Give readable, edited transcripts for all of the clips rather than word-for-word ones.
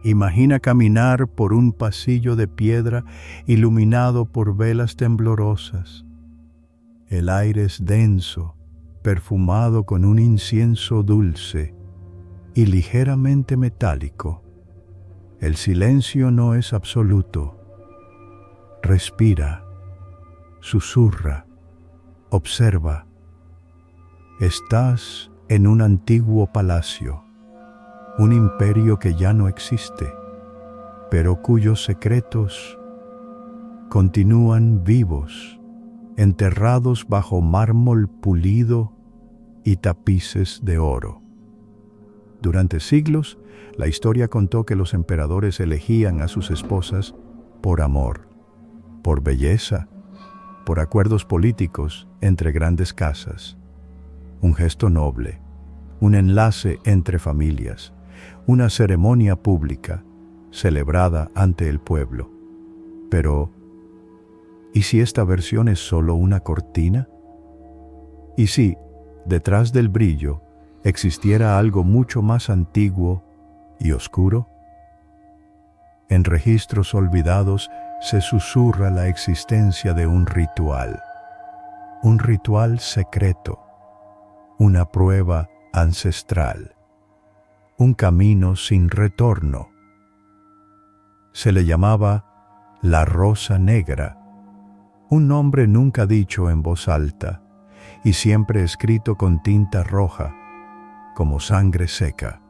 Imagina caminar por un pasillo de piedra iluminado por velas temblorosas. El aire es denso, perfumado con un incienso dulce y ligeramente metálico. El silencio no es absoluto. Respira, susurra, observa. Estás en un antiguo palacio, un imperio que ya no existe, pero cuyos secretos continúan vivos, enterrados bajo mármol pulido y tapices de oro. Durante siglos, la historia contó que los emperadores elegían a sus esposas por amor, por belleza, por acuerdos políticos entre grandes casas. Un gesto noble, un enlace entre familias, una ceremonia pública celebrada ante el pueblo. Pero, ¿y si esta versión es solo una cortina? ¿Y si, detrás del brillo, existiera algo mucho más antiguo y oscuro? En registros olvidados se susurra la existencia de un ritual secreto, una prueba ancestral, un camino sin retorno. Se le llamaba la Rosa Negra, un nombre nunca dicho en voz alta y siempre escrito con tinta roja, como sangre seca.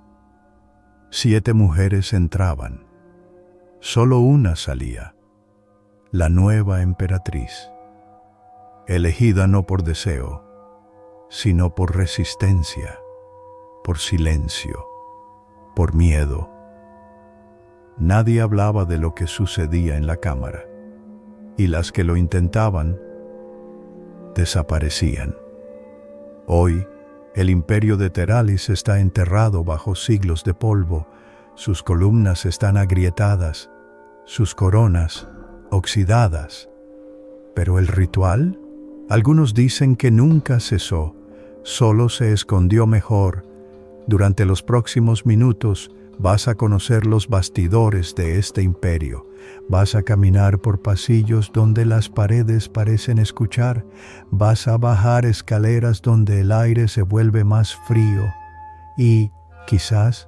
7 mujeres entraban, solo una salía, la nueva emperatriz, elegida no por deseo, sino por resistencia, por silencio, por miedo. Nadie hablaba de lo que sucedía en la cámara, y las que lo intentaban desaparecían. Hoy, el imperio de Teralis está enterrado bajo siglos de polvo, sus columnas están agrietadas, sus coronas oxidadas. Pero el ritual, algunos dicen que nunca cesó, solo se escondió mejor. Durante los próximos minutos vas a conocer los bastidores de este imperio. Vas a caminar por pasillos donde las paredes parecen escuchar. Vas a bajar escaleras donde el aire se vuelve más frío. Y, quizás,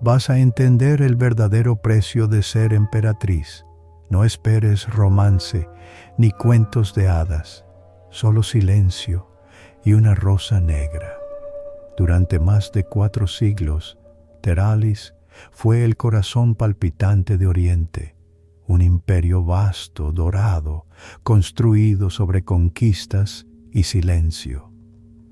vas a entender el verdadero precio de ser emperatriz. No esperes romance ni cuentos de hadas, solo silencio y una rosa negra. Durante más de 4 siglos, Teralis fue el corazón palpitante de Oriente, un imperio vasto, dorado, construido sobre conquistas y silencio.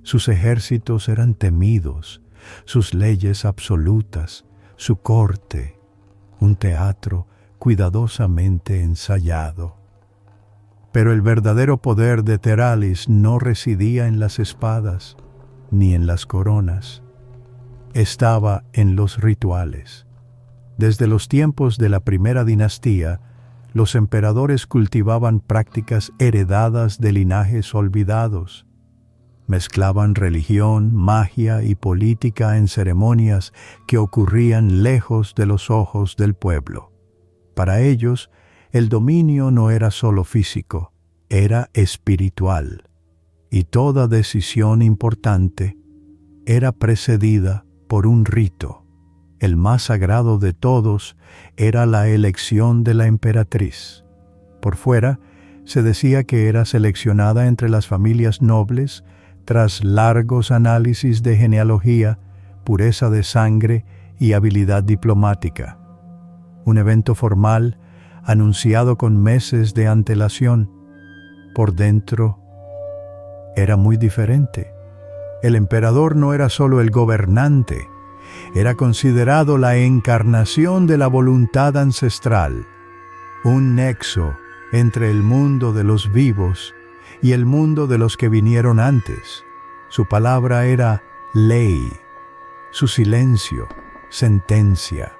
Sus ejércitos eran temidos, sus leyes absolutas, su corte, un teatro cuidadosamente ensayado. Pero el verdadero poder de Teralis no residía en las espadas ni en las coronas. Estaba en los rituales. Desde los tiempos de la primera dinastía, los emperadores cultivaban prácticas heredadas de linajes olvidados. Mezclaban religión, magia y política en ceremonias que ocurrían lejos de los ojos del pueblo. Para ellos, el dominio no era solo físico, era espiritual, y toda decisión importante era precedida por un rito. El más sagrado de todos era la elección de la emperatriz. Por fuera, se decía que era seleccionada entre las familias nobles tras largos análisis de genealogía, pureza de sangre y habilidad diplomática. Un evento formal anunciado con meses de antelación. Por dentro era muy diferente. El emperador no era solo el gobernante, era considerado la encarnación de la voluntad ancestral, un nexo entre el mundo de los vivos y el mundo de los que vinieron antes. Su palabra era ley, su silencio, sentencia.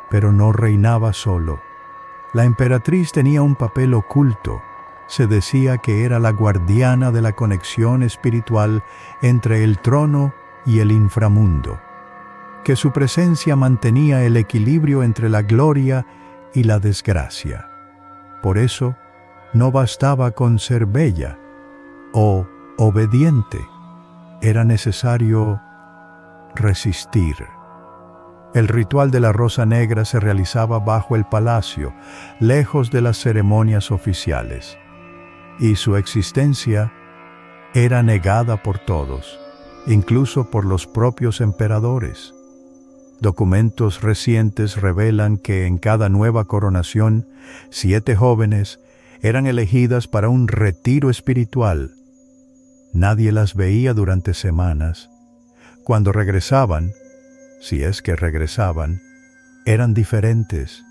Pero no reinaba solo. La emperatriz tenía un papel oculto. Se decía que era la guardiana de la conexión espiritual entre el trono y el inframundo. que su presencia mantenía el equilibrio entre la gloria y la desgracia. Por eso, no bastaba con ser bella o obediente, era necesario resistir. El ritual de la rosa negra se realizaba bajo el palacio, lejos de las ceremonias oficiales, y su existencia era negada por todos, incluso por los propios emperadores. Documentos recientes revelan que en cada nueva coronación, 7 jóvenes eran elegidas para un retiro espiritual. Nadie las veía durante semanas. Cuando regresaban, si es que regresaban, eran diferentes,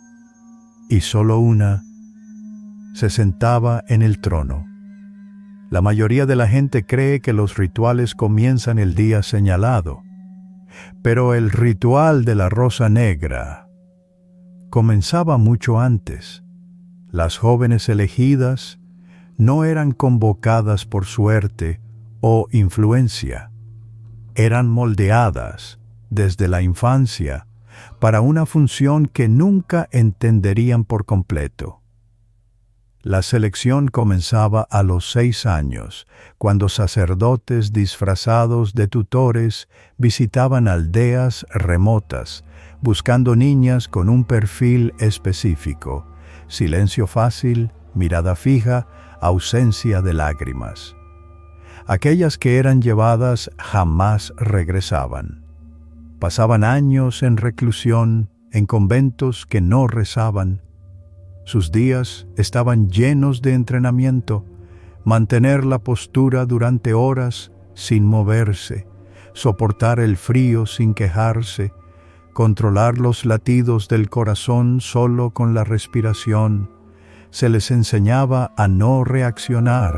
y solo una se sentaba en el trono. La mayoría de la gente cree que los rituales comienzan el día señalado, pero el ritual de la rosa negra comenzaba mucho antes. Las jóvenes elegidas no eran convocadas por suerte o influencia, eran moldeadas desde la infancia para una función que nunca entenderían por completo. La selección comenzaba a los 6 años, cuando sacerdotes disfrazados de tutores visitaban aldeas remotas, buscando niñas con un perfil específico: silencio fácil, mirada fija, ausencia de lágrimas. Aquellas que eran llevadas jamás regresaban. Pasaban años en reclusión, en conventos que no rezaban. Sus días estaban llenos de entrenamiento: mantener la postura durante horas sin moverse, soportar el frío sin quejarse, controlar los latidos del corazón solo con la respiración. Se les enseñaba a no reaccionar,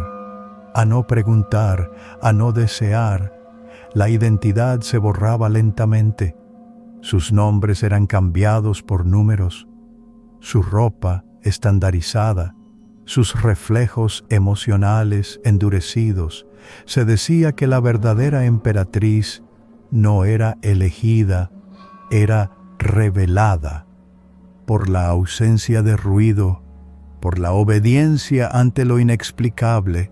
a no preguntar, a no desear. La identidad se borraba lentamente. Sus nombres eran cambiados por números, su ropa estandarizada, sus reflejos emocionales endurecidos. Se decía que la verdadera emperatriz no era elegida, era revelada por la ausencia de ruido, por la obediencia ante lo inexplicable,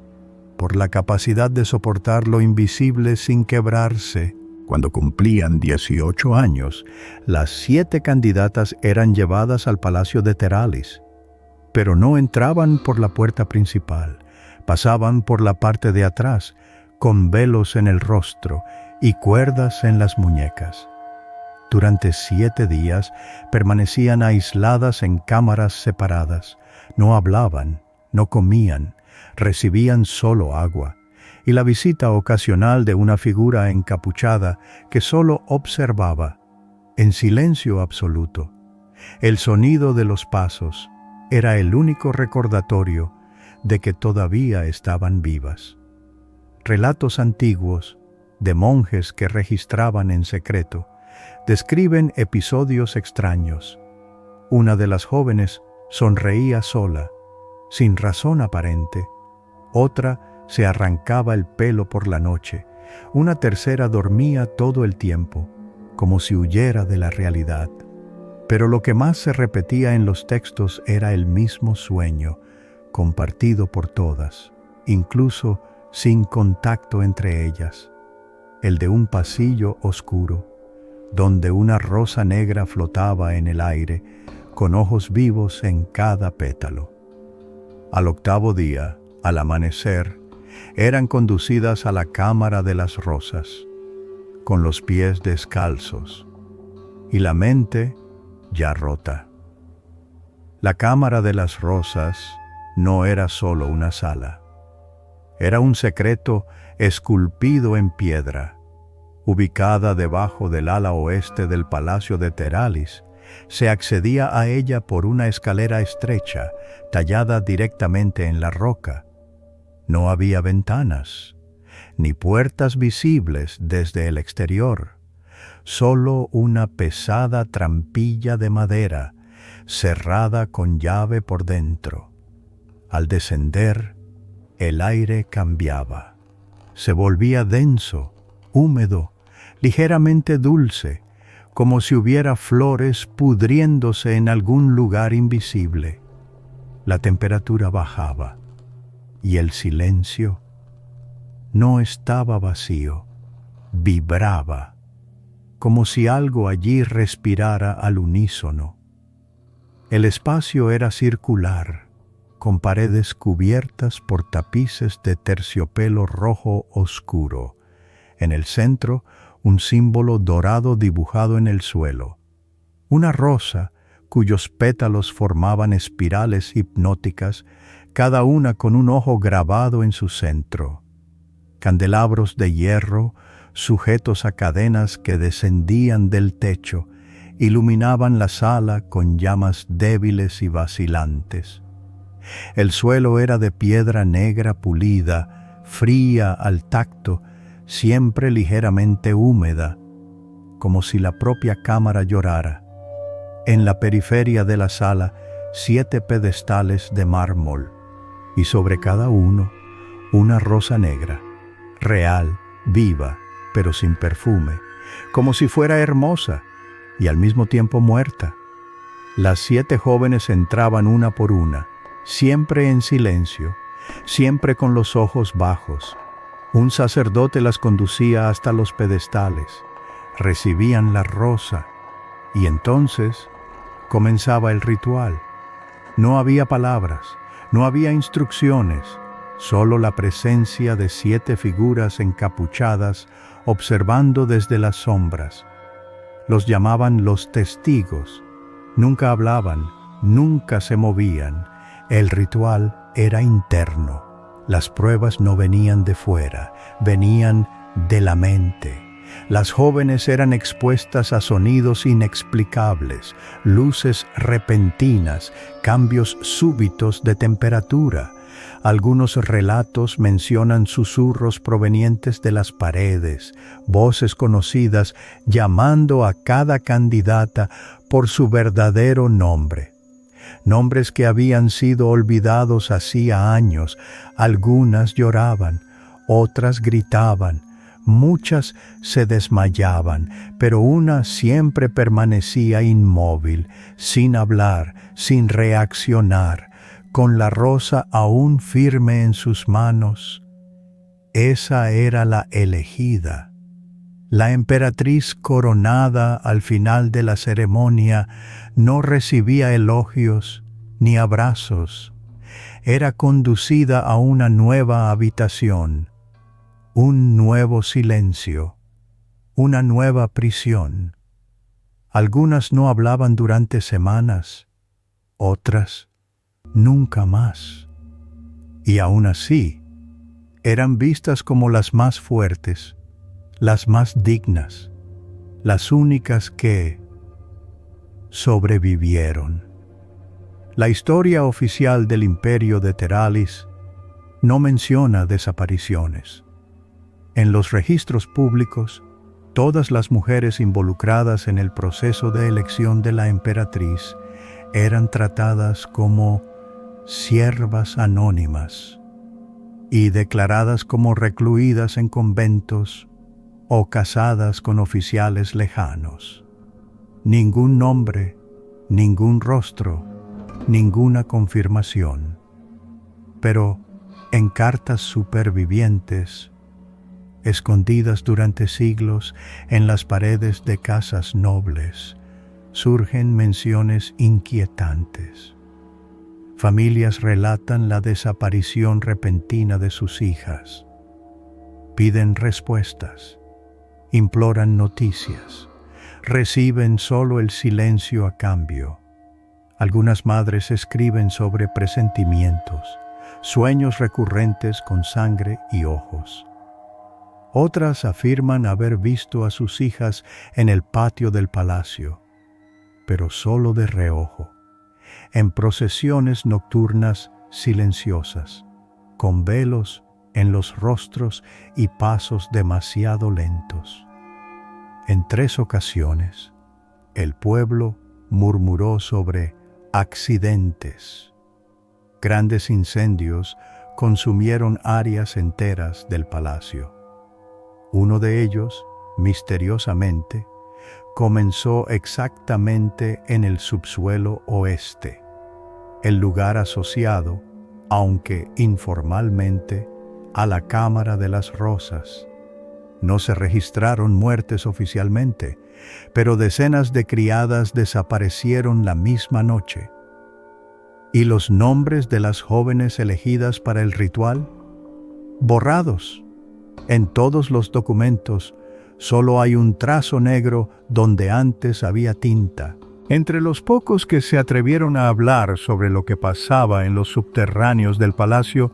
por la capacidad de soportar lo invisible sin quebrarse. Cuando cumplían 18 años, las 7 candidatas eran llevadas al palacio de Teralis, pero no entraban por la puerta principal, pasaban por la parte de atrás, con velos en el rostro y cuerdas en las muñecas. Durante 7 días permanecían aisladas en cámaras separadas, no hablaban, no comían, recibían solo agua, y la visita ocasional de una figura encapuchada que solo observaba, en silencio absoluto. El sonido de los pasos era el único recordatorio de que todavía estaban vivas. Relatos antiguos, de monjes que registraban en secreto, describen episodios extraños. Una de las jóvenes sonreía sola, sin razón aparente. Otra se arrancaba el pelo por la noche. Una tercera dormía todo el tiempo, como si huyera de la realidad. Pero lo que más se repetía en los textos era el mismo sueño, compartido por todas, incluso sin contacto entre ellas: el de un pasillo oscuro, donde una rosa negra flotaba en el aire, con ojos vivos en cada pétalo. Al 8º día, al amanecer, eran conducidas a la cámara de las rosas, con los pies descalzos, y la mente ya rota. La cámara de las rosas no era solo una sala, era un secreto esculpido en piedra. Ubicada debajo del ala oeste del palacio de Teralis, se accedía a ella por una escalera estrecha, tallada directamente en la roca. No había ventanas, ni puertas visibles desde el exterior, solo una pesada trampilla de madera, cerrada con llave por dentro. Al descender, el aire cambiaba. Se volvía denso, húmedo, ligeramente dulce, como si hubiera flores pudriéndose en algún lugar invisible. La temperatura bajaba y el silencio no estaba vacío, vibraba, como si algo allí respirara al unísono. El espacio era circular, con paredes cubiertas por tapices de terciopelo rojo oscuro. En el centro, un símbolo dorado dibujado en el suelo. Una rosa cuyos pétalos formaban espirales hipnóticas, cada una con un ojo grabado en su centro. Candelabros de hierro, sujetos a cadenas que descendían del techo, iluminaban la sala con llamas débiles y vacilantes. El suelo era de piedra negra pulida, fría al tacto, siempre ligeramente húmeda, como si la propia cámara llorara. En la periferia de la sala, 7 pedestales de mármol, y sobre cada uno, una rosa negra, real, viva, pero sin perfume, como si fuera hermosa y al mismo tiempo muerta. Las 7 jóvenes entraban una por una, siempre en silencio, siempre con los ojos bajos. Un sacerdote las conducía hasta los pedestales, recibían la rosa, y entonces comenzaba el ritual. No había palabras, no había instrucciones, solo la presencia de 7 figuras encapuchadas observando desde las sombras. Los llamaban los testigos. Nunca hablaban, nunca se movían. El ritual era interno. Las pruebas no venían de fuera, venían de la mente. Las jóvenes eran expuestas a sonidos inexplicables, luces repentinas, cambios súbitos de temperatura. Algunos relatos mencionan susurros provenientes de las paredes, voces conocidas llamando a cada candidata por su verdadero nombre. Nombres que habían sido olvidados hacía años. Algunas lloraban, otras gritaban, muchas se desmayaban, pero una siempre permanecía inmóvil, sin hablar, sin reaccionar, con la rosa aún firme en sus manos. Esa era la elegida. La emperatriz coronada al final de la ceremonia no recibía elogios ni abrazos. Era conducida a una nueva habitación, un nuevo silencio, una nueva prisión. Algunas no hablaban durante semanas, otras nunca más. Y aún así, eran vistas como las más fuertes, las más dignas, las únicas que sobrevivieron. La historia oficial del imperio de Teralis no menciona desapariciones. En los registros públicos, todas las mujeres involucradas en el proceso de elección de la emperatriz eran tratadas como siervas anónimas y declaradas como recluidas en conventos o casadas con oficiales lejanos. Ningún nombre, ningún rostro, ninguna confirmación. Pero en cartas supervivientes, escondidas durante siglos en las paredes de casas nobles, surgen menciones inquietantes. Familias relatan la desaparición repentina de sus hijas. Piden respuestas, imploran noticias, reciben solo el silencio a cambio. Algunas madres escriben sobre presentimientos, sueños recurrentes con sangre y ojos. Otras afirman haber visto a sus hijas en el patio del palacio, pero solo de reojo, en procesiones nocturnas silenciosas, con velos en los rostros y pasos demasiado lentos. En 3 ocasiones, el pueblo murmuró sobre accidentes. Grandes incendios consumieron áreas enteras del palacio. Uno de ellos, misteriosamente, comenzó exactamente en el subsuelo oeste, el lugar asociado, aunque informalmente, a la Cámara de las Rosas. No se registraron muertes oficialmente, pero decenas de criadas desaparecieron la misma noche. ¿Y los nombres de las jóvenes elegidas para el ritual? Borrados. En todos los documentos solo hay un trazo negro donde antes había tinta. Entre los pocos que se atrevieron a hablar sobre lo que pasaba en los subterráneos del palacio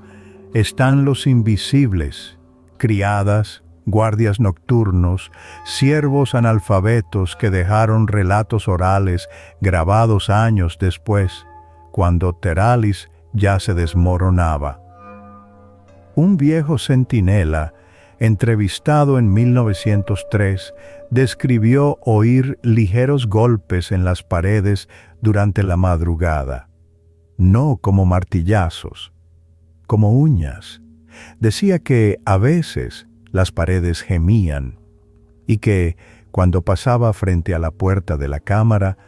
están los invisibles, criadas, guardias nocturnos, siervos analfabetos que dejaron relatos orales grabados años después, cuando Teralis ya se desmoronaba. Un viejo centinela, entrevistado en 1903, describió oír ligeros golpes en las paredes durante la madrugada, no como martillazos, como uñas. Decía que a veces las paredes gemían y que, cuando pasaba frente a la puerta de la cámara,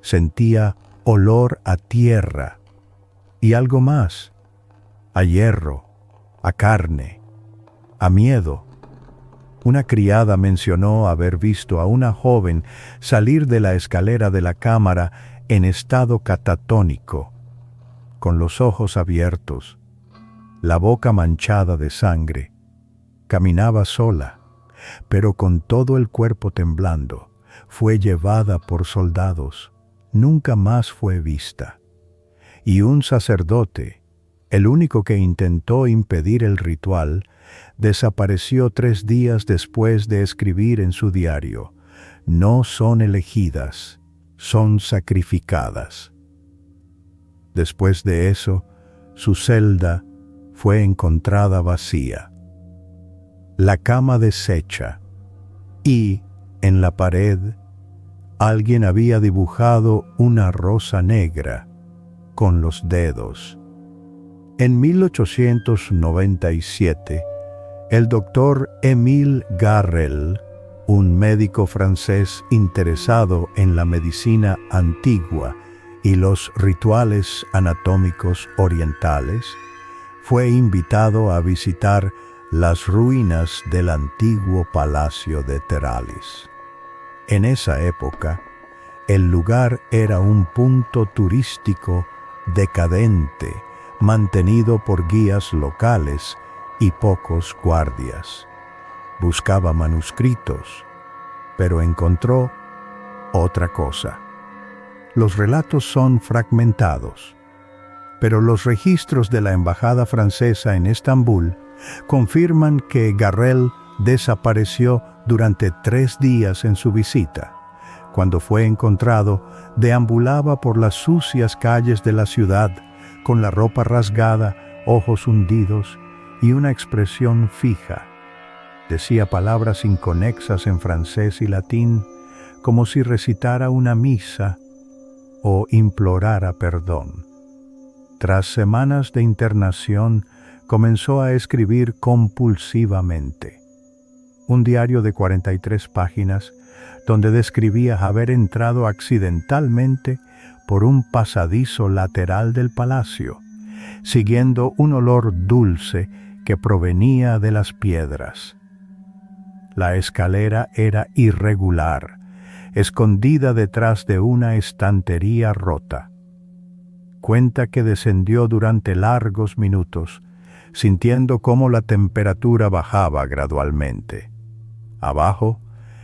sentía olor a tierra y algo más, a hierro, a carne, a miedo. Una criada mencionó haber visto a una joven salir de la escalera de la cámara en estado catatónico, con los ojos abiertos, la boca manchada de sangre. Caminaba sola, pero con todo el cuerpo temblando. Fue llevada por soldados. Nunca más fue vista. Y un sacerdote, el único que intentó impedir el ritual, desapareció 3 días después de escribir en su diario: no son elegidas, son sacrificadas. Después de eso, su celda fue encontrada vacía, la cama deshecha, y, en la pared, alguien había dibujado una rosa negra con los dedos. En 1897, el doctor Émile Garrel, un médico francés interesado en la medicina antigua y los rituales anatómicos orientales, fue invitado a visitar las ruinas del antiguo palacio de Teralis. En esa época, el lugar era un punto turístico decadente, mantenido por guías locales y pocos guardias. Buscaba manuscritos, pero encontró otra cosa. Los relatos son fragmentados, pero los registros de la embajada francesa en Estambul confirman que Garrel desapareció durante 3 días en su visita. Cuando fue encontrado, deambulaba por las sucias calles de la ciudad, con la ropa rasgada, ojos hundidos y una expresión fija. Decía palabras inconexas en francés y latín, como si recitara una misa o implorara perdón. Tras semanas de internación, comenzó a escribir compulsivamente. Un diario de 43 páginas, donde describía haber entrado accidentalmente por un pasadizo lateral del palacio, siguiendo un olor dulce que provenía de las piedras. La escalera era irregular, escondida detrás de una estantería rota. Cuenta que descendió durante largos minutos, sintiendo cómo la temperatura bajaba gradualmente. Abajo,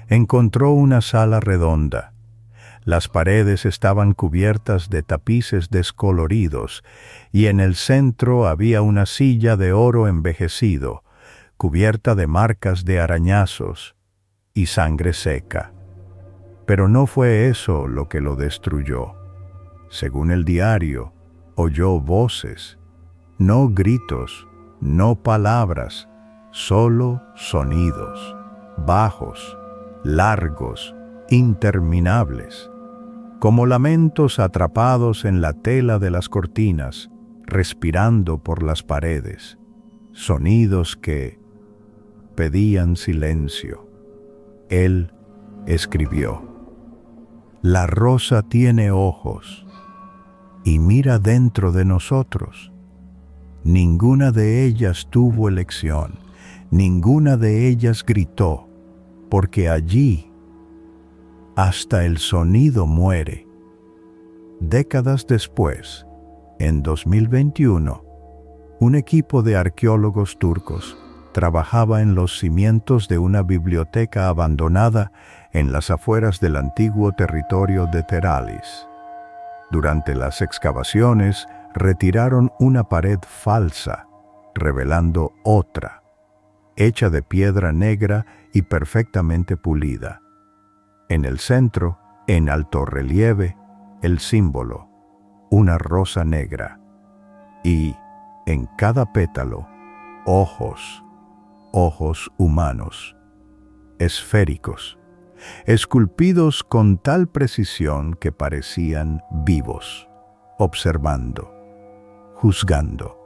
encontró una sala redonda. Las paredes estaban cubiertas de tapices descoloridos y en el centro había una silla de oro envejecido, cubierta de marcas de arañazos y sangre seca. Pero no fue eso lo que lo destruyó. Según el diario, oyó voces, no gritos, no palabras, solo sonidos, bajos, largos, interminables, como lamentos atrapados en la tela de las cortinas, respirando por las paredes, sonidos que pedían silencio. Él escribió: La rosa tiene ojos y mira dentro de nosotros. Ninguna de ellas tuvo elección, ninguna de ellas gritó, porque allí hasta el sonido muere. Décadas después, en 2021, un equipo de arqueólogos turcos trabajaba en los cimientos de una biblioteca abandonada en las afueras del antiguo territorio de Teralis. Durante las excavaciones, retiraron una pared falsa, revelando otra, hecha de piedra negra y perfectamente pulida. En el centro, en alto relieve, el símbolo, una rosa negra, y en cada pétalo, ojos humanos, esféricos, esculpidos con tal precisión que parecían vivos, observando, juzgando.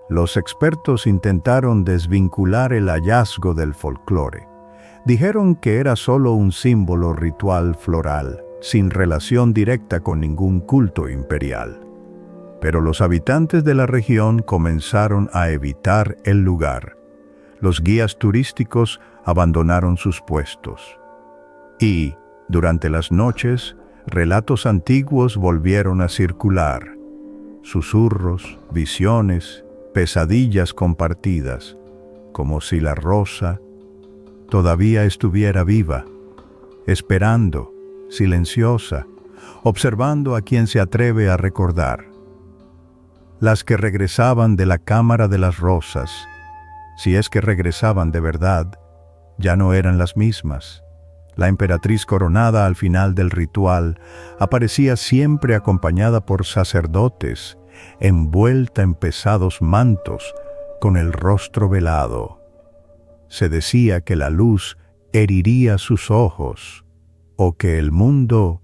Los expertos intentaron desvincular el hallazgo del folclore. Dijeron que era solo un símbolo ritual floral, sin relación directa con ningún culto imperial. Pero los habitantes de la región comenzaron a evitar el lugar. Los guías turísticos abandonaron sus puestos. Y, durante las noches, relatos antiguos volvieron a circular. Susurros, visiones, pesadillas compartidas, como si la rosa todavía estuviera viva, esperando, silenciosa, observando a quien se atreve a recordar. Las que regresaban de la Cámara de las Rosas, si es que regresaban de verdad, ya no eran las mismas. La emperatriz coronada al final del ritual aparecía siempre acompañada por sacerdotes, envuelta en pesados mantos, con el rostro velado. Se decía que la luz heriría sus ojos, o que el mundo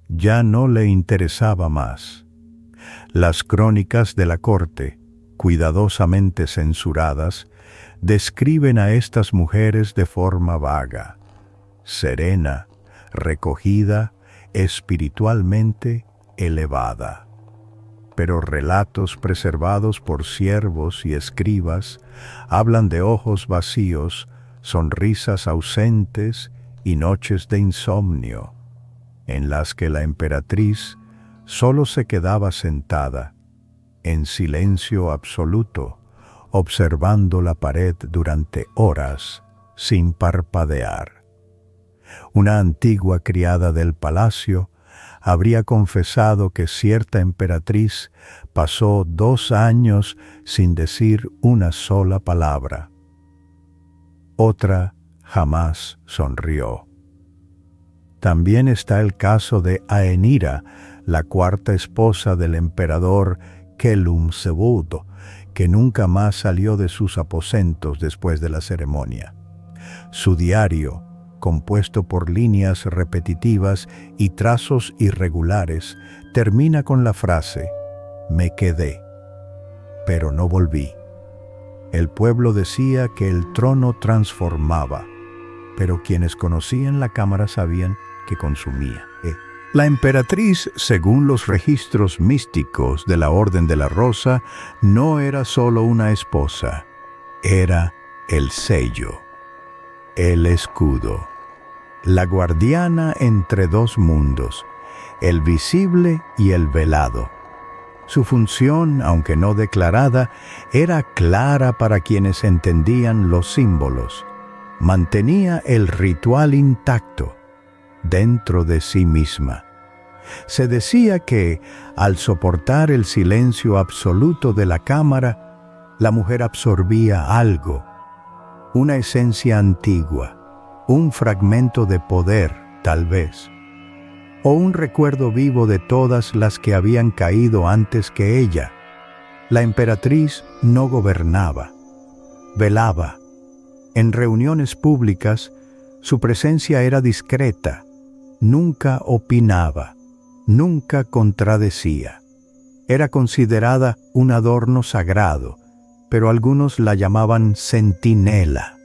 ya no le interesaba más. Las crónicas de la corte, cuidadosamente censuradas, describen a estas mujeres de forma vaga, serena, recogida, espiritualmente elevada. Pero relatos preservados por siervos y escribas hablan de ojos vacíos, sonrisas ausentes y noches de insomnio, en las que la emperatriz solo se quedaba sentada, en silencio absoluto, observando la pared durante horas, sin parpadear. Una antigua criada del palacio habría confesado que cierta emperatriz pasó 2 años sin decir una sola palabra. Otra jamás sonrió. También está el caso de Aenira, la cuarta esposa del emperador Kelumsebudo, que nunca más salió de sus aposentos después de la ceremonia. Su diario, compuesto por líneas repetitivas y trazos irregulares, termina con la frase: «Me quedé, pero no volví». El pueblo decía que el trono transformaba, pero quienes conocían la cámara sabían que consumía. La emperatriz, según los registros místicos de la Orden de la Rosa, no era solo una esposa, era el sello, el escudo, la guardiana entre 2 mundos, el visible y el velado. Su función, aunque no declarada, era clara para quienes entendían los símbolos. Mantenía el ritual intacto dentro de sí misma. Se decía que, al soportar el silencio absoluto de la cámara, la mujer absorbía algo, una esencia antigua, un fragmento de poder, tal vez, o un recuerdo vivo de todas las que habían caído antes que ella. La emperatriz no gobernaba, velaba. En reuniones públicas, su presencia era discreta, nunca opinaba, nunca contradecía. Era considerada un adorno sagrado, pero algunos la llamaban centinela.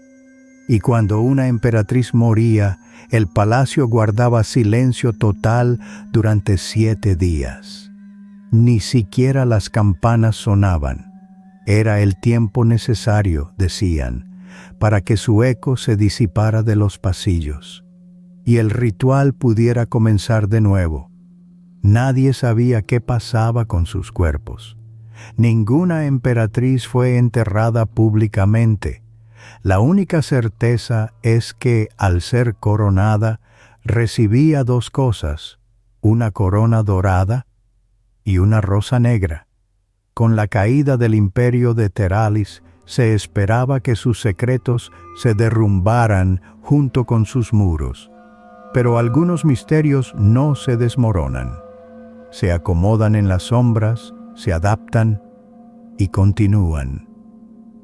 y cuando una emperatriz moría, el palacio guardaba silencio total durante 7 días. Ni siquiera las campanas sonaban. Era el tiempo necesario, decían, para que su eco se disipara de los pasillos y el ritual pudiera comenzar de nuevo. Nadie sabía qué pasaba con sus cuerpos. Ninguna emperatriz fue enterrada públicamente. La única certeza es que, al ser coronada, recibía 2 cosas, una corona dorada y una rosa negra. Con la caída del imperio de Teralis, se esperaba que sus secretos se derrumbaran junto con sus muros. Pero algunos misterios no se desmoronan. Se acomodan en las sombras, se adaptan y continúan.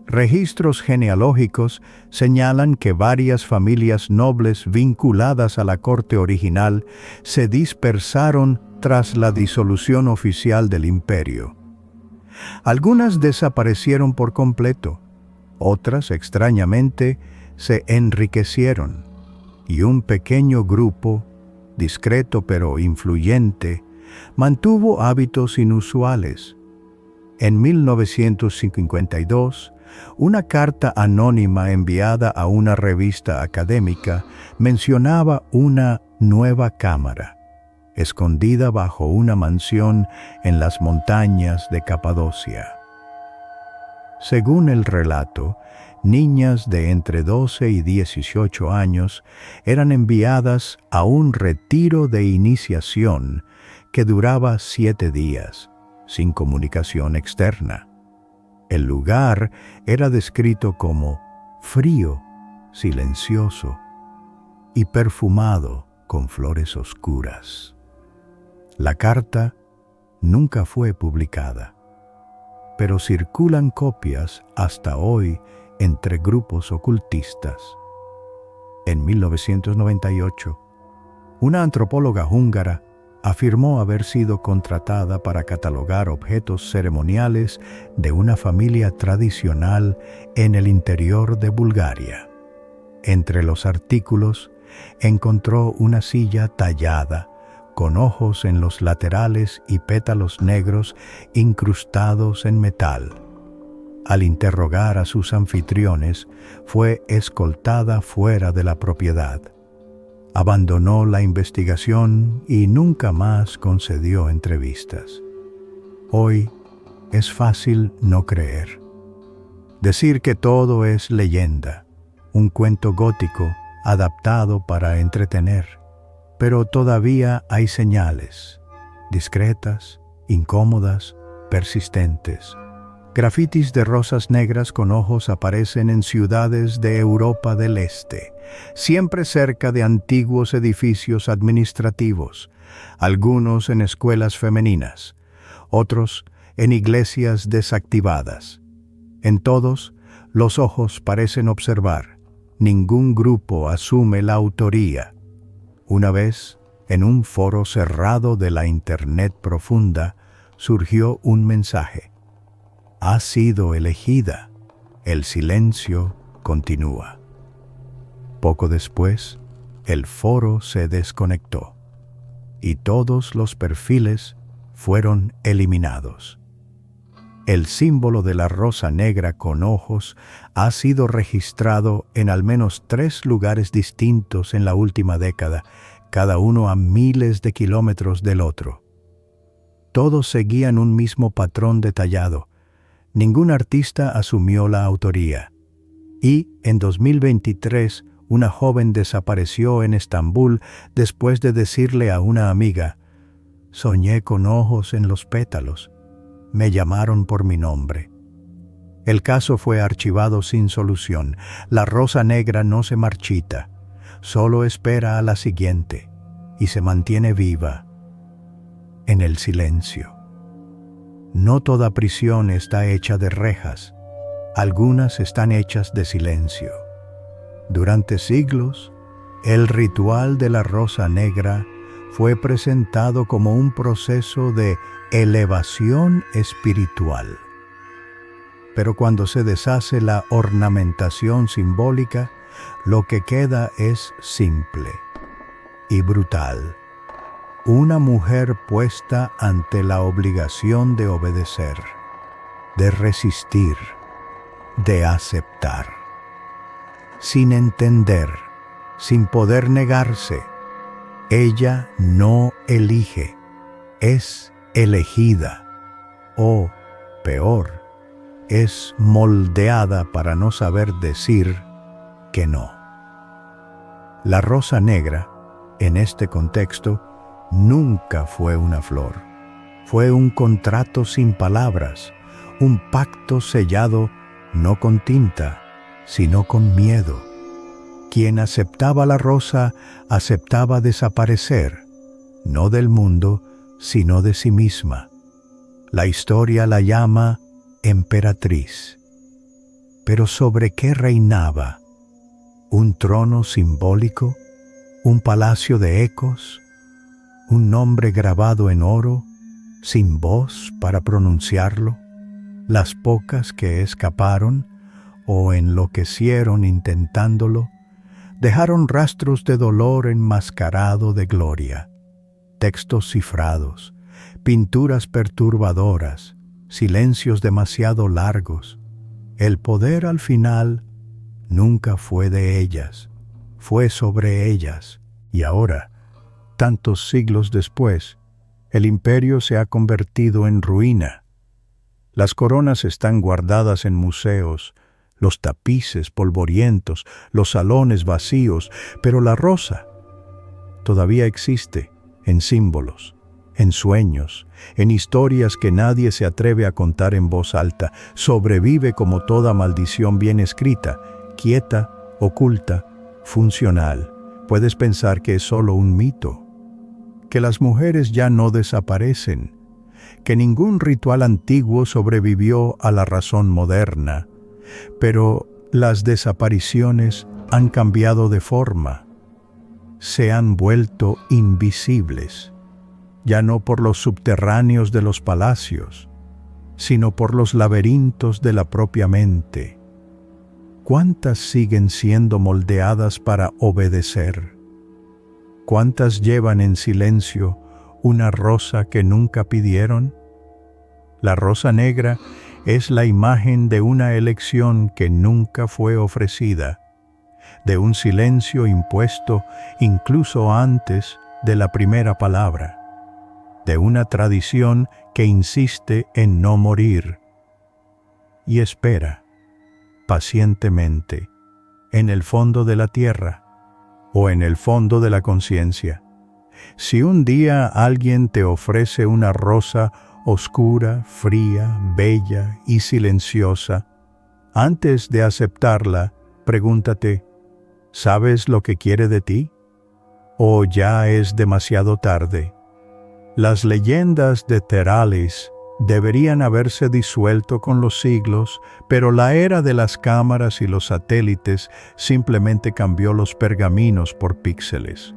Registros genealógicos señalan que varias familias nobles vinculadas a la corte original se dispersaron tras la disolución oficial del imperio. Algunas desaparecieron por completo, otras, extrañamente, se enriquecieron, y un pequeño grupo, discreto pero influyente, mantuvo hábitos inusuales. En 1952, una carta anónima enviada a una revista académica mencionaba una nueva cámara, escondida bajo una mansión en las montañas de Capadocia. Según el relato, niñas de entre 12 y 18 años eran enviadas a un retiro de iniciación que duraba 7 días, sin comunicación externa. El lugar era descrito como frío, silencioso y perfumado con flores oscuras. La carta nunca fue publicada, pero circulan copias hasta hoy entre grupos ocultistas. En 1998, una antropóloga húngara afirmó haber sido contratada para catalogar objetos ceremoniales de una familia tradicional en el interior de Bulgaria. Entre los artículos encontró una silla tallada, con ojos en los laterales y pétalos negros incrustados en metal. Al interrogar a sus anfitriones, fue escoltada fuera de la propiedad. Abandonó la investigación y nunca más concedió entrevistas. Hoy es fácil no creer. Decir que todo es leyenda, un cuento gótico adaptado para entretener. Pero todavía hay señales, discretas, incómodas, persistentes. Grafitis de rosas negras con ojos aparecen en ciudades de Europa del Este, siempre cerca de antiguos edificios administrativos, algunos en escuelas femeninas, otros en iglesias desactivadas. En todos, los ojos parecen observar. Ningún grupo asume la autoría. Una vez, en un foro cerrado de la Internet profunda, surgió un mensaje. Ha sido elegida. El silencio continúa. Poco después, el foro se desconectó y todos los perfiles fueron eliminados. El símbolo de la rosa negra con ojos ha sido registrado en al menos 3 lugares distintos en la última década, cada uno a miles de kilómetros del otro. Todos seguían un mismo patrón detallado. Ningún artista asumió la autoría. Y, en 2023, una joven desapareció en Estambul después de decirle a una amiga: «Soñé con ojos en los pétalos. Me llamaron por mi nombre». El caso fue archivado sin solución. La rosa negra no se marchita, solo espera a la siguiente y se mantiene viva en el silencio. No toda prisión está hecha de rejas, algunas están hechas de silencio. Durante siglos, el ritual de la rosa negra fue presentado como un proceso de elevación espiritual. pero cuando se deshace la ornamentación simbólica, lo que queda es simple y brutal. Una mujer puesta ante la obligación de obedecer, de resistir, de aceptar. Sin entender, sin poder negarse, ella no elige, es elegida, o, peor, es moldeada para no saber decir que no. La rosa negra, en este contexto, nunca fue una flor. Fue un contrato sin palabras, un pacto sellado no con tinta, sino con miedo. Quien aceptaba la rosa aceptaba desaparecer, no del mundo, sino de sí misma. La historia la llama emperatriz. Pero ¿sobre qué reinaba? ¿Un trono simbólico? ¿Un palacio de ecos? ¿Un nombre grabado en oro, sin voz para pronunciarlo? Las pocas que escaparon o enloquecieron intentándolo, dejaron rastros de dolor enmascarado de gloria, textos cifrados, pinturas perturbadoras, silencios demasiado largos. El poder al final nunca fue de ellas, fue sobre ellas, y ahora, tantos siglos después, el imperio se ha convertido en ruina. Las coronas están guardadas en museos, los tapices polvorientos, los salones vacíos, pero la rosa todavía existe en símbolos, en sueños, en historias que nadie se atreve a contar en voz alta. Sobrevive como toda maldición bien escrita, quieta, oculta, funcional. Puedes pensar que es solo un mito, que las mujeres ya no desaparecen, que ningún ritual antiguo sobrevivió a la razón moderna, pero las desapariciones han cambiado de forma, se han vuelto invisibles, ya no por los subterráneos de los palacios, sino por los laberintos de la propia mente. ¿Cuántas siguen siendo moldeadas para obedecer? ¿Cuántas llevan en silencio una rosa que nunca pidieron? La rosa negra es la imagen de una elección que nunca fue ofrecida, de un silencio impuesto incluso antes de la primera palabra, de una tradición que insiste en no morir y espera pacientemente en el fondo de la tierra o en el fondo de la conciencia. Si un día alguien te ofrece una rosa oscura, fría, bella y silenciosa, antes de aceptarla, pregúntate, ¿sabes lo que quiere de ti? ¿O ya es demasiado tarde? Las leyendas de Teralis deberían haberse disuelto con los siglos, pero la era de las cámaras y los satélites simplemente cambió los pergaminos por píxeles.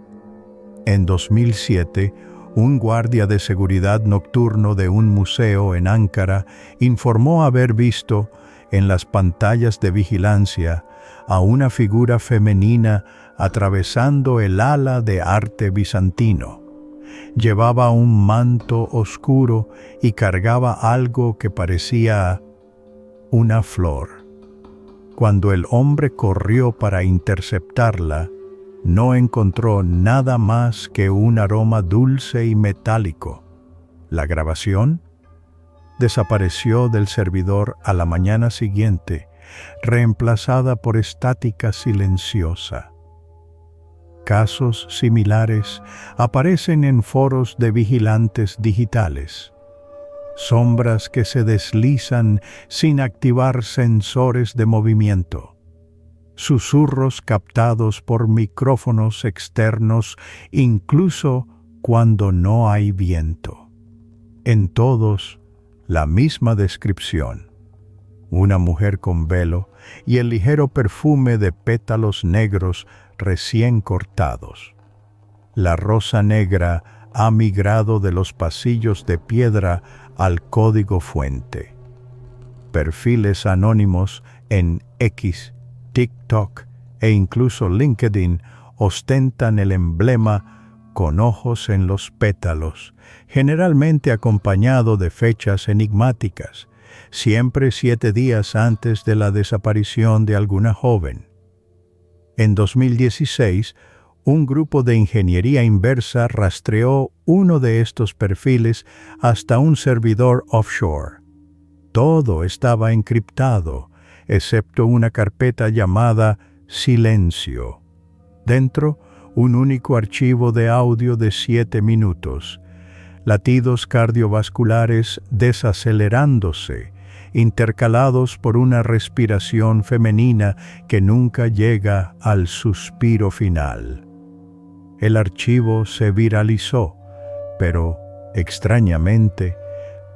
En 2007, un guardia de seguridad nocturno de un museo en Ankara informó haber visto en las pantallas de vigilancia a una figura femenina atravesando el ala de arte bizantino. Llevaba un manto oscuro y cargaba algo que parecía una flor. Cuando el hombre corrió para interceptarla, no encontró nada más que un aroma dulce y metálico. La grabación desapareció del servidor a la mañana siguiente, reemplazada por estática silenciosa. Casos similares aparecen en foros de vigilantes digitales. Sombras que se deslizan sin activar sensores de movimiento. Susurros captados por micrófonos externos incluso cuando no hay viento. En todos, la misma descripción. Una mujer con velo y el ligero perfume de pétalos negros recién cortados. La rosa negra ha migrado de los pasillos de piedra al código fuente. Perfiles anónimos en X, TikTok e incluso LinkedIn ostentan el emblema con ojos en los pétalos, generalmente acompañado de fechas enigmáticas, siempre 7 días antes de la desaparición de alguna joven. En 2016, un grupo de ingeniería inversa rastreó uno de estos perfiles hasta un servidor offshore. Todo estaba encriptado, excepto una carpeta llamada Silencio. Dentro, un único archivo de audio de 7 minutos, latidos cardiovasculares desacelerándose, intercalados por una respiración femenina que nunca llega al suspiro final. El archivo se viralizó, pero, extrañamente,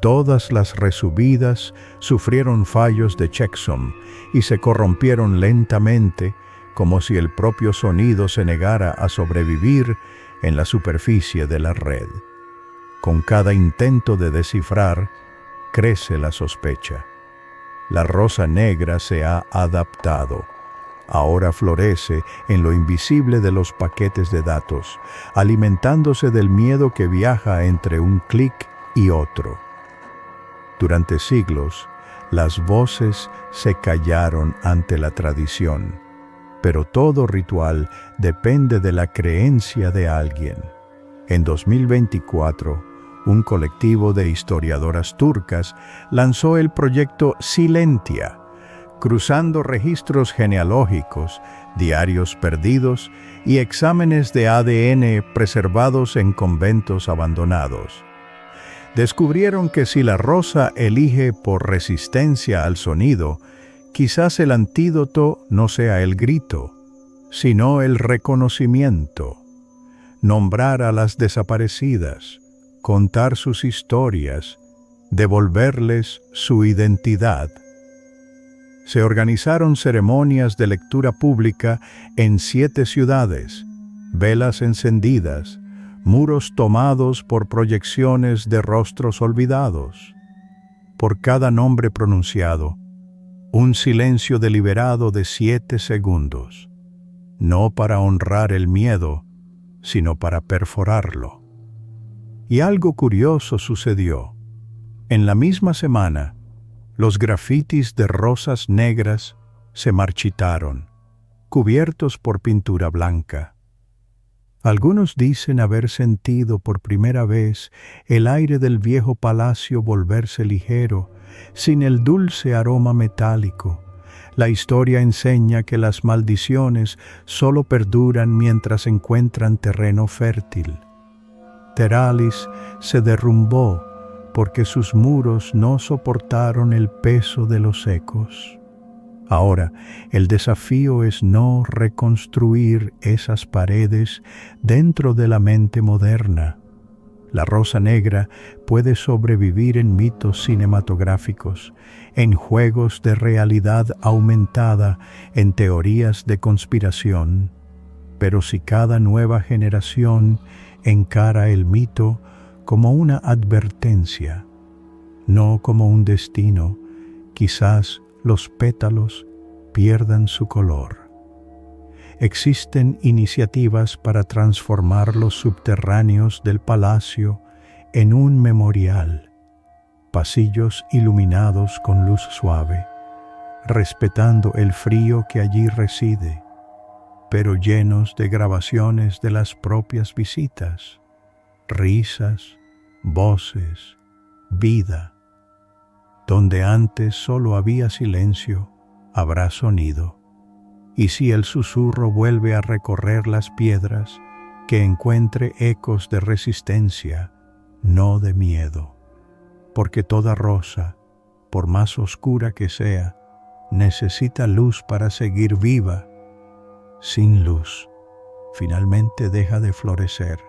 todas las resubidas sufrieron fallos de checksum y se corrompieron lentamente, como si el propio sonido se negara a sobrevivir en la superficie de la red. Con cada intento de descifrar, crece la sospecha. La rosa negra se ha adaptado. Ahora florece en lo invisible de los paquetes de datos, alimentándose del miedo que viaja entre un clic y otro. Durante siglos, las voces se callaron ante la tradición, pero todo ritual depende de la creencia de alguien. En 2024, un colectivo de historiadoras turcas lanzó el proyecto Silentia, cruzando registros genealógicos, diarios perdidos y exámenes de ADN preservados en conventos abandonados. Descubrieron que si la rosa elige por resistencia al sonido, quizás el antídoto no sea el grito, sino el reconocimiento. Nombrar a las desaparecidas, contar sus historias, devolverles su identidad. Se organizaron ceremonias de lectura pública en 7 ciudades, velas encendidas, muros tomados por proyecciones de rostros olvidados. Por cada nombre pronunciado, un silencio deliberado de 7 segundos, no para honrar el miedo, sino para perforarlo. Y algo curioso sucedió. En la misma semana, los grafitis de rosas negras se marchitaron, cubiertos por pintura blanca. Algunos dicen haber sentido por primera vez el aire del viejo palacio volverse ligero, sin el dulce aroma metálico. La historia enseña que las maldiciones solo perduran mientras encuentran terreno fértil. Teralis se derrumbó porque sus muros no soportaron el peso de los ecos. Ahora, el desafío es no reconstruir esas paredes dentro de la mente moderna. La rosa negra puede sobrevivir en mitos cinematográficos, en juegos de realidad aumentada, en teorías de conspiración. Pero si cada nueva generación encara el mito como una advertencia, no como un destino, quizás los pétalos pierdan su color. Existen iniciativas para transformar los subterráneos del palacio en un memorial, pasillos iluminados con luz suave, respetando el frío que allí reside, pero llenos de grabaciones de las propias visitas, risas, voces, vida. Donde antes solo había silencio, habrá sonido. Y si el susurro vuelve a recorrer las piedras, que encuentre ecos de resistencia, no de miedo. Porque toda rosa, por más oscura que sea, necesita luz para seguir viva. Sin luz, finalmente deja de florecer.